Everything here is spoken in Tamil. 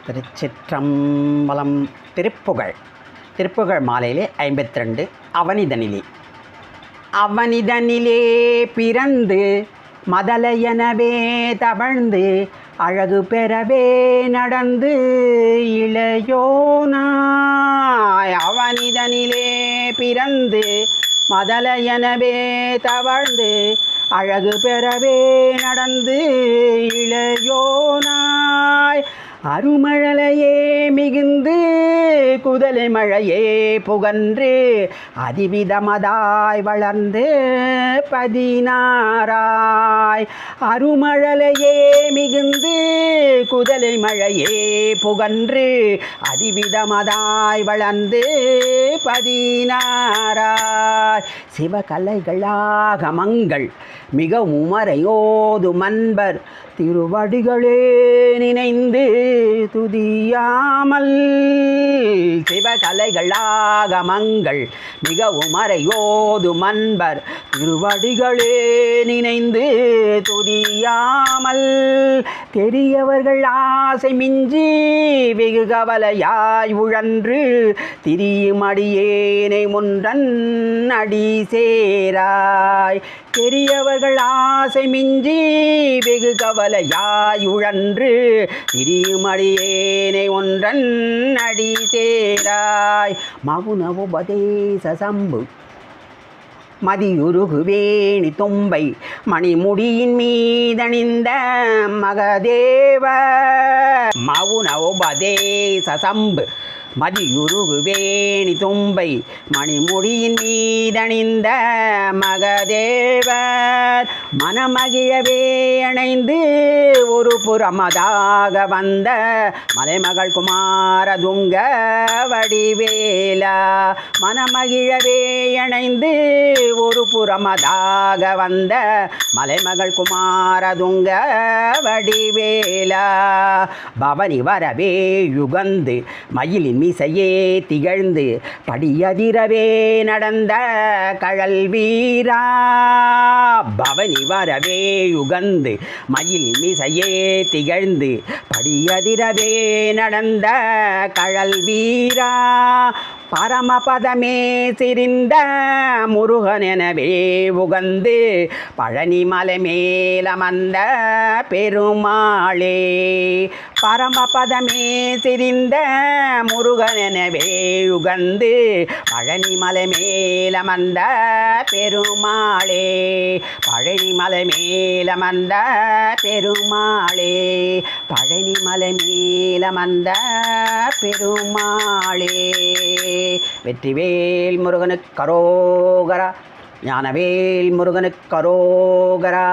திருச்சிற்றம்பலம். திருப்புகழ் மாலையிலே 52. அவனிதனிலே பிறந்து மதலையனவே தவழ்ந்து அழகு பெறவே நடந்து இளையோனாய். அவனிதனிலே பிறந்து மதலையனவே தவழ்ந்து அழகு பெறவே நடந்து இளையோனாய். அருமழலையே மிகுந்து குதலை மழையே புகன்று அதிவிதமதாய் வளர்ந்து 16. அருமழலையே மிகுந்து குதலை மழையே புகன்று அதிவிதமதாய் வளர்ந்து 16. சிவகலைகளாகமங்கள் மிக உமரையோது மன்பர் திருவடிகளே நினைந்து துதியாமல். சிவகலைகளாகமங்கள் மிக உமரையோது மன்பர் திருவடிகளே நினைந்து துதியாமல். பெரியவர்கள் ஆசை மிஞ்சி வெகு கவலையாய் உழன்று திரியும் அடியேனை முன்றன் அடி சேராய். பெரியவர்கள் ஆசை மிஞ்சி வெகு கவலையாய் உழன்று திரியும் அடியேனை ஒன்றன் அடி சேராய். மவுன உபதேச சம்பு மதியுருகுவேணி தும்பை மணிமுடியின் மீதணிந்த மகதேவ. மவுன உபதேச சம்பு மதியுருகுவேணி தும்பை மணிமுடியின் மீதணிந்த மகதேவர் மனமகிழவே அணைந்து ஒரு புறமதாக வந்த மலைமகள் குமாரதுங்க வடிவேலா. மனமகிழவே அணைந்து ஒரு புறமதாக வந்த மலைமகள் குமாரதுங்க வடிவேலா. பவனி வரவே யுகந்து மயிலின் மிசையே திகழ்ந்து படியதிரவே நடந்த கழல் வீரா. பவனி வரவே யுகந்து மயில் மிசையே திகழ்ந்து படியதிரவே நடந்த கழல் வீரா. பரமபதமே சிரிந்த முருகன் எனவே உகந்து பழனி மலை மேலமர்ந்த பெருமாளே. பரமபதமே சிரிந்த முருகன் எனவே உகந்து பழனி மலை மேலமர்ந்த பெருமாளே. பழனி மலை மேலமர்ந்த பெருமாளே. பழனி மலை மேலமர்ந்த பெருமாளே. வெற்றிவேல் முருகனுக்கு கரோகரா. ஞானவேல் முருகனுக்கு கரோகரா.